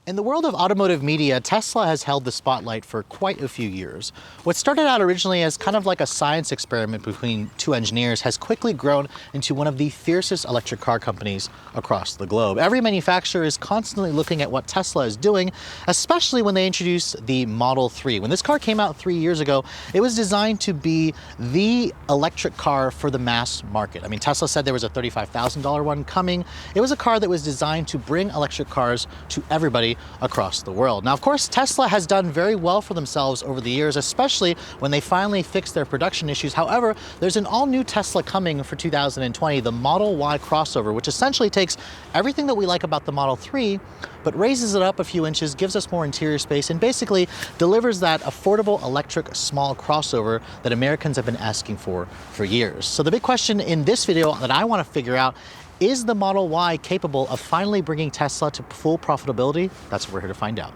In the world of automotive media, Tesla has held the spotlight for quite a few years. What started out originally as kind of like a science experiment between two engineers has quickly grown into one of the fiercest electric car companies across the globe. Every manufacturer is constantly looking at what Tesla is doing, especially when they introduced the Model 3. When this car came out 3 years ago, it was designed to be the electric car for the mass market. I mean, Tesla said there was a $35,000 one coming. It was a car that was designed to bring electric cars to everybody across the world. Now, of course, Tesla has done very well for themselves over the years, especially when they finally fixed their production issues. However, there's an all-new Tesla coming for 2020, the Model Y crossover, which essentially takes everything that we like about the Model 3, but raises it up a few inches, gives us more interior space, and basically delivers that affordable electric small crossover that Americans have been asking for years. So the big question in this video that I want to figure out, is the Model Y capable of finally bringing Tesla to full profitability? That's what we're here to find out.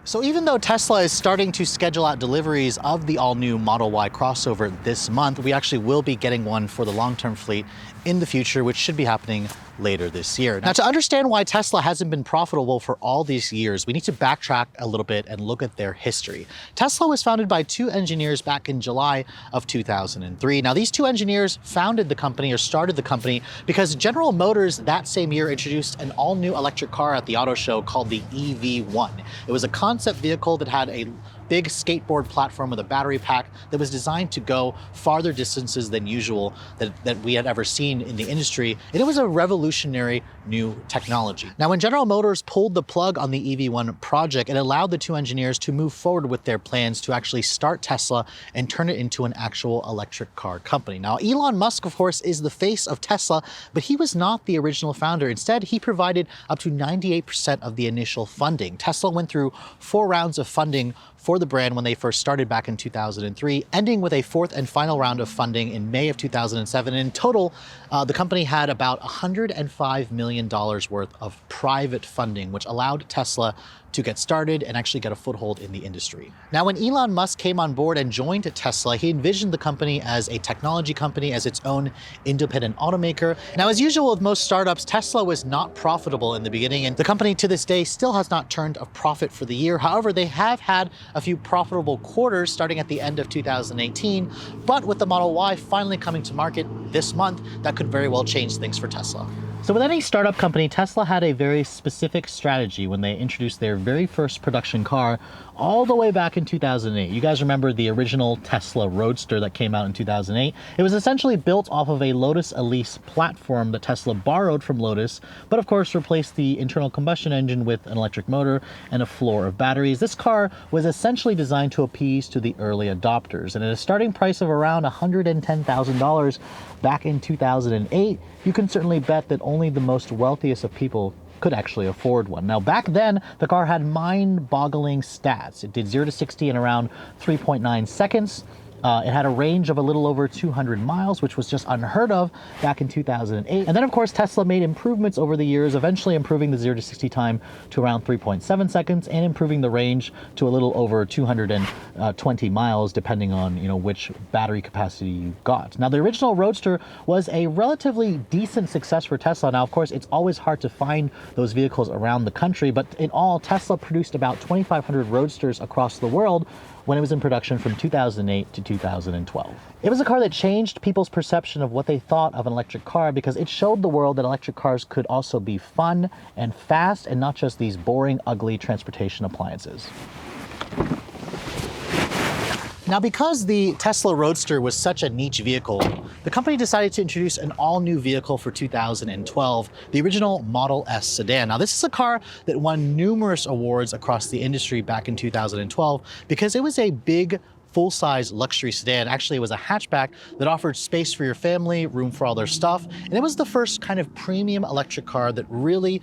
So even though Tesla is starting to schedule out deliveries of the all-new Model Y crossover this month, we actually will be getting one for the long-term fleet in the future, which should be happening later this year. Now, to understand why Tesla hasn't been profitable for all these years, we need to backtrack a little bit and look at their history. Tesla was founded by two engineers back in July of 2003. Now, these two engineers founded the company or started the company because General Motors that same year introduced an all-new electric car at the auto show called the EV1. It was a concept vehicle that had a big skateboard platform with a battery pack that was designed to go farther distances than usual that we had ever seen in the industry. And it was a revolutionary new technology. Now, when General Motors pulled the plug on the EV1 project, it allowed the two engineers to move forward with their plans to actually start Tesla and turn it into an actual electric car company. Now, Elon Musk, of course, is the face of Tesla, but he was not the original founder. Instead, he provided up to 98% of the initial funding. Tesla went through 4 rounds of funding for the brand when they first started back in 2003, ending with a 4th and final round of funding in May of 2007. In total, the company had about $105 million worth of private funding, which allowed Tesla to get started and actually get a foothold in the industry. Now, when Elon Musk came on board and joined Tesla, he envisioned the company as a technology company, as its own independent automaker. Now, as usual with most startups, Tesla was not profitable in the beginning, and the company to this day still has not turned a profit for the year. However, they have had a few profitable quarters starting at the end of 2018, but with the Model Y finally coming to market this month, that could very well change things for Tesla. So with any startup company, Tesla had a very specific strategy when they introduced their very first production car all the way back in 2008. You guys remember the original Tesla Roadster that came out in 2008? It was essentially built off of a Lotus Elise platform that Tesla borrowed from Lotus, but of course replaced the internal combustion engine with an electric motor and a floor of batteries. This car was essentially designed to appease to the early adopters, and at a starting price of around $110,000 back in 2008, you can certainly bet that only the most wealthiest of people could actually afford one. Now, back then, the car had mind-boggling stats. It did 0 to 60 in around 3.9 seconds. It had a range of a little over 200 miles, which was just unheard of back in 2008. And then, of course, Tesla made improvements over the years, eventually improving the 0 to 60 time to around 3.7 seconds and improving the range to a little over 220 miles, depending on, which battery capacity you got. Now, the original Roadster was a relatively decent success for Tesla. Now, of course, it's always hard to find those vehicles around the country, but in all, Tesla produced about 2,500 Roadsters across the world when it was in production from 2008 to 2012. It was a car that changed people's perception of what they thought of an electric car because it showed the world that electric cars could also be fun and fast and not just these boring, ugly transportation appliances. Now, because the Tesla Roadster was such a niche vehicle, the company decided to introduce an all-new vehicle for 2012, the original Model S sedan. Now, this is a car that won numerous awards across the industry back in 2012 because it was a big, full-size luxury sedan. Actually, it was a hatchback that offered space for your family, room for all their stuff, and it was the first kind of premium electric car that really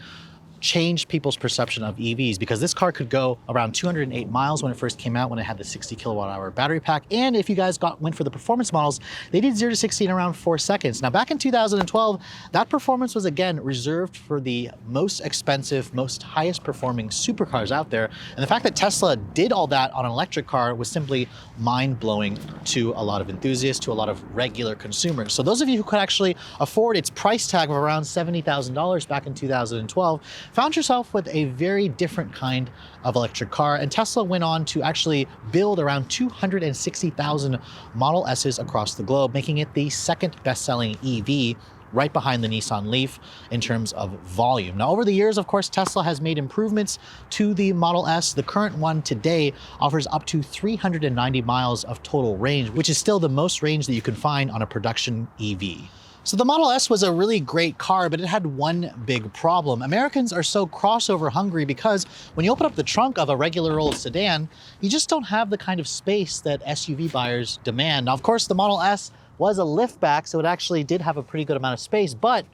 changed people's perception of EVs, because this car could go around 208 miles when it first came out, when it had the 60 kilowatt hour battery pack. And if you guys went for the performance models, they did 0 to 60 in around 4 seconds. Now, back in 2012, that performance was again reserved for the most expensive, most highest performing supercars out there. And the fact that Tesla did all that on an electric car was simply mind-blowing to a lot of enthusiasts, to a lot of regular consumers. So those of you who could actually afford its price tag of around $70,000 back in 2012, found yourself with a very different kind of electric car. And Tesla went on to actually build around 260,000 Model S's across the globe, making it the second best-selling EV, right behind the Nissan Leaf in terms of volume. Now, over the years, of course, Tesla has made improvements to the Model S. The current one today offers up to 390 miles of total range, which is still the most range that you can find on a production EV. So the Model S was a really great car, but it had one big problem. Americans are so crossover hungry because when you open up the trunk of a regular old sedan, you just don't have the kind of space that SUV buyers demand. Now, of course, the Model S was a liftback, so it actually did have a pretty good amount of space, but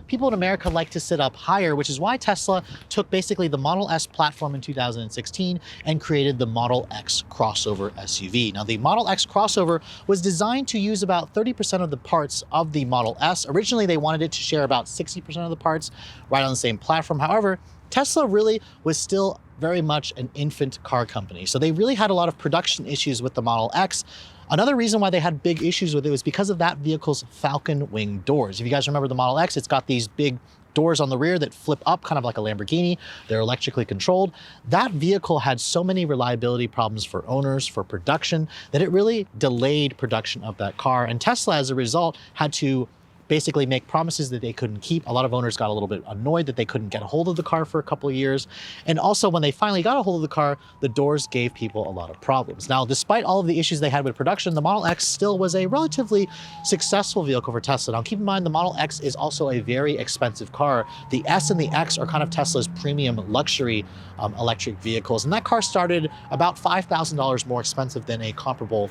people in America like to sit up higher, which is why Tesla took basically the Model S platform in 2016 and created the Model X crossover SUV. Now, the Model X crossover was designed to use about 30% of the parts of the Model S. Originally, they wanted it to share about 60% of the parts right on the same platform. However, Tesla really was still very much an infant car company. So they really had a lot of production issues with the Model X. Another reason why they had big issues with it was because of that vehicle's Falcon wing doors. If you guys remember the Model X, it's got these big doors on the rear that flip up kind of like a Lamborghini. They're electrically controlled. That vehicle had so many reliability problems for owners, for production, that it really delayed production of that car. And Tesla, as a result, had to basically make promises that they couldn't keep. A lot of owners got a little bit annoyed that they couldn't get a hold of the car for a couple of years. And also, when they finally got a hold of the car, the doors gave people a lot of problems. Now, despite all of the issues they had with production, the Model X still was a relatively successful vehicle for Tesla. Now, keep in mind, the Model X is also a very expensive car. The S and the X are kind of Tesla's premium luxury electric vehicles. And that car started about $5,000 more expensive than a comparable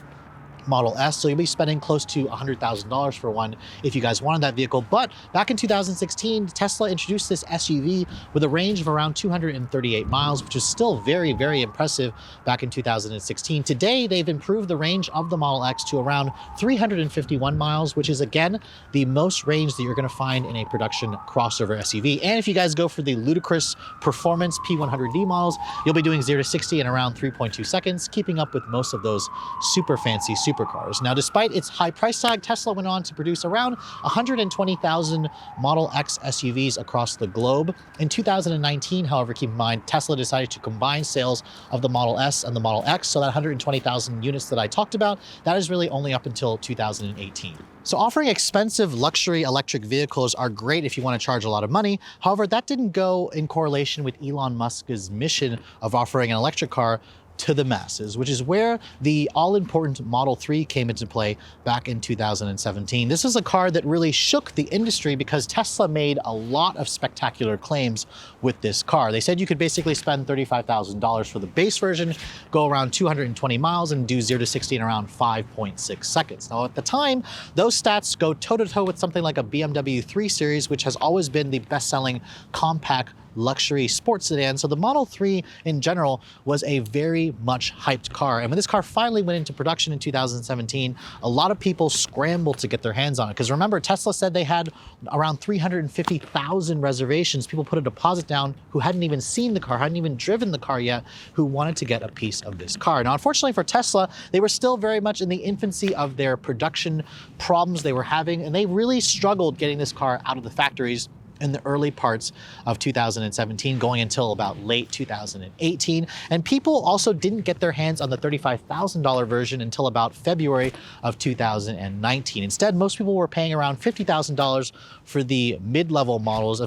Model S, so you'll be spending close to $100,000 for one if you guys wanted that vehicle. But back in 2016, Tesla introduced this SUV with a range of around 238 miles, which is still very, very impressive back in 2016. Today, they've improved the range of the Model X to around 351 miles, which is, again, the most range that you're going to find in a production crossover SUV. And if you guys go for the ludicrous performance P100D models, you'll be doing 0 to 60 in around 3.2 seconds, keeping up with most of those super fancy supercars. Now, despite its high price tag, Tesla went on to produce around 120,000 Model X SUVs across the globe. In 2019, however, keep in mind, Tesla decided to combine sales of the Model S and the Model X, so that 120,000 units that I talked about, that is really only up until 2018. So offering expensive luxury electric vehicles are great if you want to charge a lot of money. However, that didn't go in correlation with Elon Musk's mission of offering an electric car to the masses, which is where the all-important Model 3 came into play back in 2017. This is a car that really shook the industry because Tesla made a lot of spectacular claims with this car. They said you could basically spend $35,000 for the base version, go around 220 miles, and do 0 to 60 in around 5.6 seconds. Now, at the time, those stats go toe-to-toe with something like a BMW 3 Series, which has always been the best-selling compact luxury sports sedan. So the Model 3 in general was a very much hyped car. And when this car finally went into production in 2017, a lot of people scrambled to get their hands on it. Because remember, Tesla said they had around 350,000 reservations. People put a deposit down who hadn't even seen the car, hadn't even driven the car yet, who wanted to get a piece of this car. Now, unfortunately for Tesla, they were still very much in the infancy of their production problems they were having, and they really struggled getting this car out of the factories in the early parts of 2017, going until about late 2018. And people also didn't get their hands on the $35,000 version until about February of 2019. Instead, most people were paying around $50,000 for the mid-level models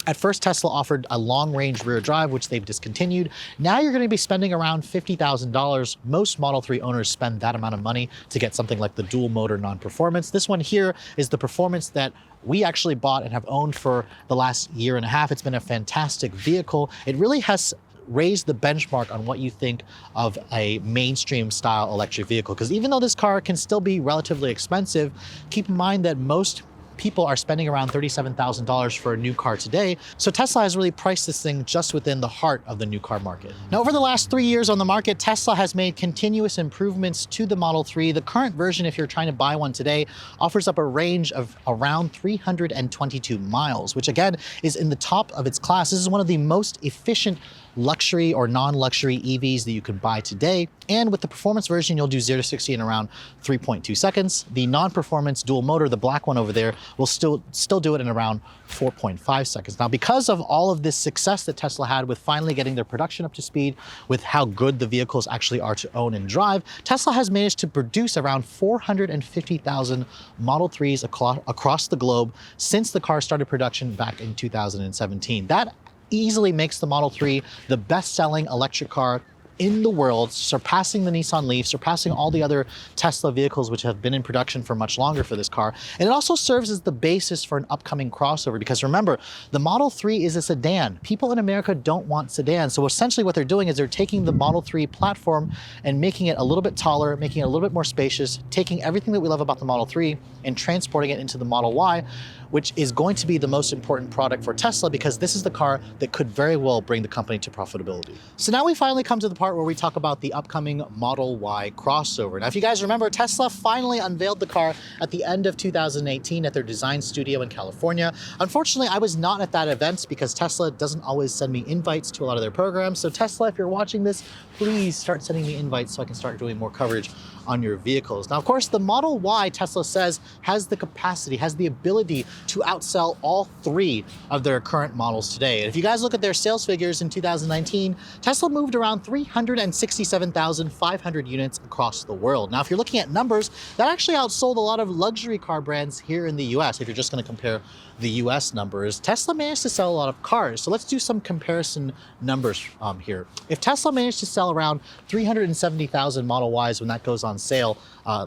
At first, Tesla offered a long-range rear drive, which they've discontinued. Now you're going to be spending around $50,000. Most Model 3 owners spend that amount of money to get something like the dual-motor non-performance. This one here is the performance that we actually bought and have owned for the last year and a half. It's been a fantastic vehicle. It really has raised the benchmark on what you think of a mainstream style electric vehicle. Because even though this car can still be relatively expensive, keep in mind that most people are spending around $37,000 for a new car today. So Tesla has really priced this thing just within the heart of the new car market. Now, over the last 3 years on the market, Tesla has made continuous improvements to the Model 3. The current version, if you're trying to buy one today, offers up a range of around 322 miles, which again is in the top of its class. This is one of the most efficient luxury or non-luxury EVs that you can buy today. And with the performance version, you'll do 0 to 60 in around 3.2 seconds. The non-performance dual motor, the black one over there, will still do it in around 4.5 seconds. Now, because of all of this success that Tesla had with finally getting their production up to speed, with how good the vehicles actually are to own and drive, Tesla has managed to produce around 450,000 Model 3s across the globe since the car started production back in 2017. That easily makes the Model 3 the best-selling electric car in the world, surpassing the Nissan Leaf, surpassing all the other Tesla vehicles which have been in production for much longer for this car. And it also serves as the basis for an upcoming crossover, because remember, the Model 3 is a sedan. People in America don't want sedans. So essentially what they're doing is they're taking the Model 3 platform and making it a little bit taller, making it a little bit more spacious, taking everything that we love about the Model 3 and transporting it into the Model Y, which is going to be the most important product for Tesla, because this is the car that could very well bring the company to profitability. So now we finally come to the part where we talk about the upcoming Model Y crossover. Now, if you guys remember, Tesla finally unveiled the car at the end of 2018 at their design studio in California. Unfortunately, I was not at that event because Tesla doesn't always send me invites to a lot of their programs. So Tesla, if you're watching this, please start sending me invites so I can start doing more coverage on your vehicles. Now, of course, the Model Y, Tesla says, has the capacity, has the ability to outsell all three of their current models today. And if you guys look at their sales figures in 2019, Tesla moved around 367,500 units across the world. Now, if you're looking at numbers, that actually outsold a lot of luxury car brands here in the US. If you're just going to compare the US numbers, Tesla managed to sell a lot of cars. So let's do some comparison numbers here. If Tesla managed to sell around 370,000 Model Ys when that goes on sale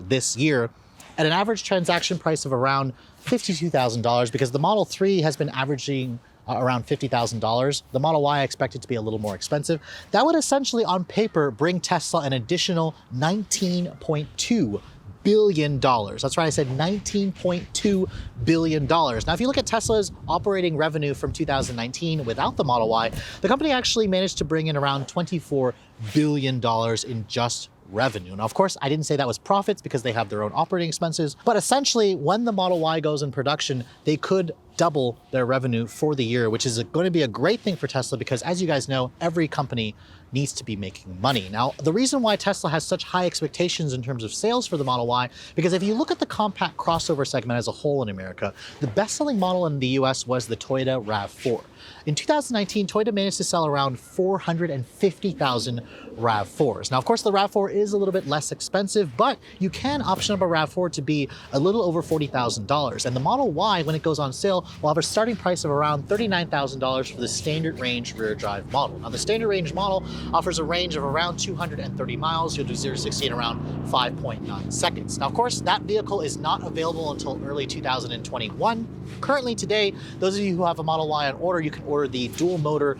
this year, at an average transaction price of around $52,000, because the Model 3 has been averaging around $50,000. The Model Y I expect it to be a little more expensive. That would essentially, on paper, bring Tesla an additional $19.2 billion. That's right, I said $19.2 billion. Now, if you look at Tesla's operating revenue from 2019 without the Model Y, the company actually managed to bring in around $24 billion in just revenue. Now, of course, I didn't say that was profits because they have their own operating expenses, but essentially when the Model Y goes in production, they could double their revenue for the year, which is going to be a great thing for Tesla because, as you guys know, every company needs to be making money. Now, the reason why Tesla has such high expectations in terms of sales for the Model Y, because if you look at the compact crossover segment as a whole in America, the best-selling model in the US was the Toyota RAV4. In 2019, Toyota managed to sell around 450,000 RAV4s. Now, of course, the RAV4 is a little bit less expensive, but you can option up a RAV4 to be a little over $40,000. And the Model Y, when it goes on sale, will have a starting price of around $39,000 for the standard range rear drive model. Now, the standard range model offers a range of around 230 miles. You'll do 0 to 60 in around 5.9 seconds. Now, of course, that vehicle is not available until early 2021. Currently today, those of you who have a Model Y on order, you can order the dual motor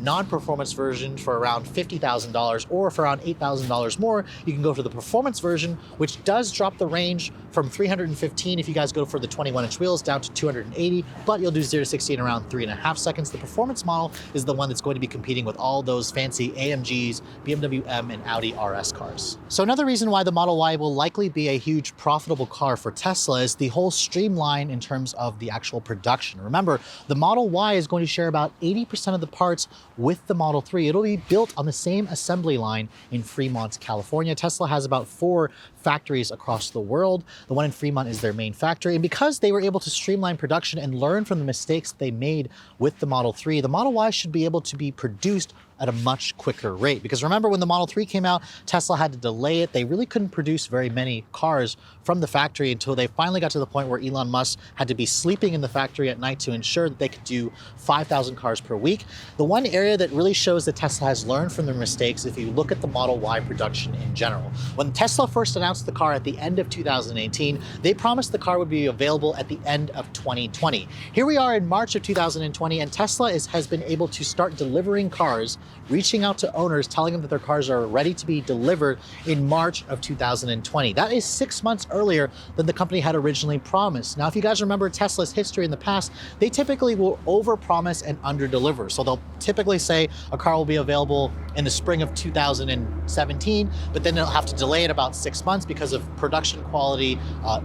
non-performance version for around $50,000, or for around $8,000 more, you can go for the performance version, which does drop the range from 315 if you guys go for the 21-inch wheels down to 280, but you'll do 0 to 60 in around 3.5 seconds. The performance model is the one that's going to be competing with all those fancy AMGs, BMW M, and Audi RS cars. So another reason why the Model Y will likely be a huge profitable car for Tesla is the whole streamline in terms of the actual production. Remember, the Model Y is going to share about 80% of the parts with the Model 3. It'll be built on the same assembly line in Fremont, California. Tesla has about 4 factories across the world. The one in Fremont is their main factory. And because they were able to streamline production and learn from the mistakes they made with the Model 3, the Model Y should be able to be produced at a much quicker rate. Because remember, when the Model 3 came out, Tesla had to delay it. They really couldn't produce very many cars from the factory until they finally got to the point where Elon Musk had to be sleeping in the factory at night to ensure that they could do 5,000 cars per week. The one area that really shows that Tesla has learned from their mistakes, if you look at the Model Y production in general. When Tesla first announced the car at the end of 2018, they promised the car would be available at the end of 2020. Here we are in March of 2020, and Tesla has been able to start delivering cars reaching out to owners, telling them that their cars are ready to be delivered in March of 2020. That is 6 months earlier than the company had originally promised. Now, if you guys remember Tesla's history in the past, they typically will overpromise and underdeliver. So they'll typically say a car will be available in the spring of 2017, but then they'll have to delay it about 6 months because of production quality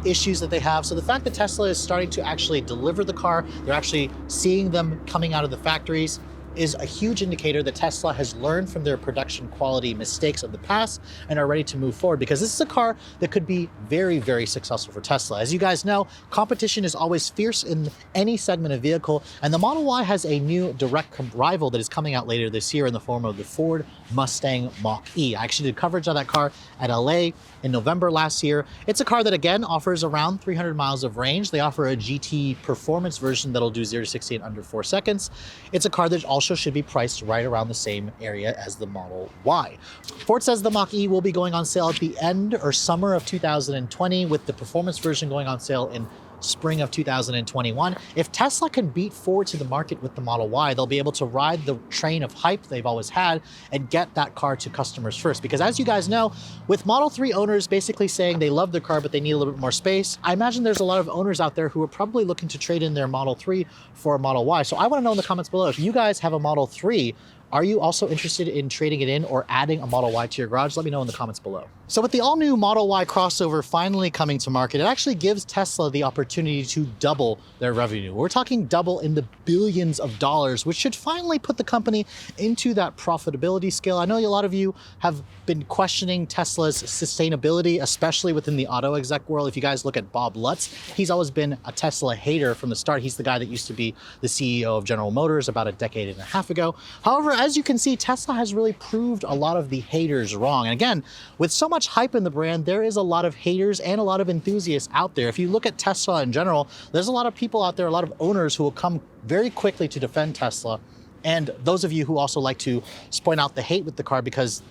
issues that they have. So the fact that Tesla is starting to actually deliver the car, they're actually seeing them coming out of the factories, is a huge indicator that Tesla has learned from their production quality mistakes of the past and are ready to move forward, because this is a car that could be very, very successful for Tesla. As you guys know, competition is always fierce in any segment of vehicle, and the Model Y has a new direct rival that is coming out later this year in the form of the Ford Mustang Mach-E. I actually did coverage of that car at LA in November last year. It's a car that again offers around 300 miles of range. They offer a GT performance version that'll do 0 to 60 in under 4 seconds. It's a car that also should be priced right around the same area as the Model Y. Ford says the Mach-E will be going on sale at the end or summer of 2020, with the performance version going on sale in spring of 2021. If Tesla can beat Ford to the market with the Model Y, they'll be able to ride the train of hype they've always had and get that car to customers first. Because as you guys know, with Model 3 owners basically saying they love their car but they need a little bit more space, I imagine there's a lot of owners out there who are probably looking to trade in their Model 3 for a Model Y. So I want to know in the comments below, if you guys have a Model 3, are you also interested in trading it in or adding a Model Y to your garage? Let me know in the comments below. So with the all-new Model Y crossover finally coming to market, it actually gives Tesla the opportunity to double their revenue. We're talking double in the billions of dollars, which should finally put the company into that profitability scale. I know a lot of you have been questioning Tesla's sustainability, especially within the auto exec world. If you guys look at Bob Lutz, he's always been a Tesla hater from the start. He's the guy that used to be the CEO of General Motors about a decade and a half ago. However, as you can see, Tesla has really proved a lot of the haters wrong. And again, with so much hype in the brand, there is a lot of haters and a lot of enthusiasts out there. If you look at Tesla in general, there's a lot of people out there, a lot of owners who will come very quickly to defend Tesla. And those of you who also like to point out the hate with the car, because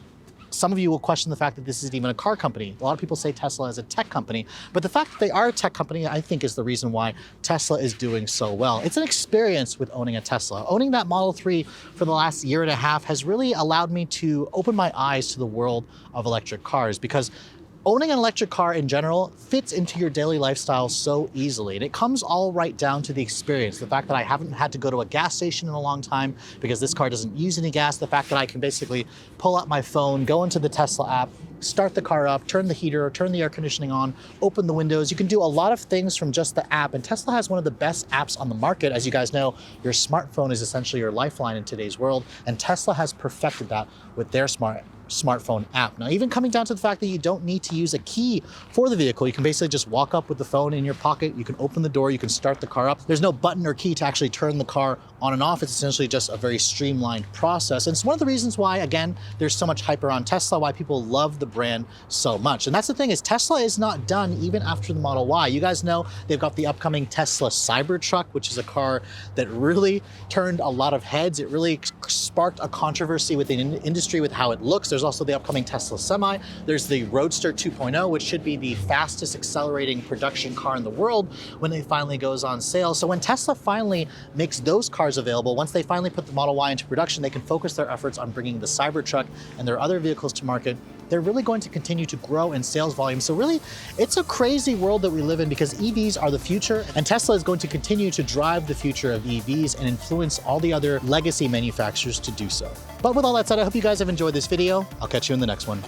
some of you will question the fact that this isn't even a car company. A lot of people say Tesla is a tech company, but the fact that they are a tech company, I think, is the reason why Tesla is doing so well. It's an experience with owning a Tesla. Owning that Model 3 for the last year and a half has really allowed me to open my eyes to the world of electric cars, because owning an electric car in general fits into your daily lifestyle so easily. And it comes all right down to the experience. The fact that I haven't had to go to a gas station in a long time because this car doesn't use any gas. The fact that I can basically pull out my phone, go into the Tesla app, start the car up, turn the heater, turn the air conditioning on, open the windows. You can do a lot of things from just the app. And Tesla has one of the best apps on the market. As you guys know, your smartphone is essentially your lifeline in today's world. And Tesla has perfected that with their smartphone app. Now, even coming down to the fact that you don't need to use a key for the vehicle, you can basically just walk up with the phone in your pocket, you can open the door, you can start the car up. There's no button or key to actually turn the car on and off. It's essentially just a very streamlined process. And it's one of the reasons why, again, there's so much hype around Tesla, why people love the brand so much. And that's the thing, is Tesla is not done even after the Model Y. You guys know they've got the upcoming Tesla Cybertruck, which is a car that really turned a lot of heads. It really sparked a controversy within the industry with how it looks. There's also the upcoming Tesla Semi. There's the Roadster 2.0, which should be the fastest accelerating production car in the world when it finally goes on sale. So when Tesla finally makes those cars available, once they finally put the Model Y into production, they can focus their efforts on bringing the Cybertruck and their other vehicles to market. They're really going to continue to grow in sales volume. So really, it's a crazy world that we live in, because EVs are the future, and Tesla is going to continue to drive the future of EVs and influence all the other legacy manufacturers to do so. But with all that said, I hope you guys have enjoyed this video. I'll catch you in the next one.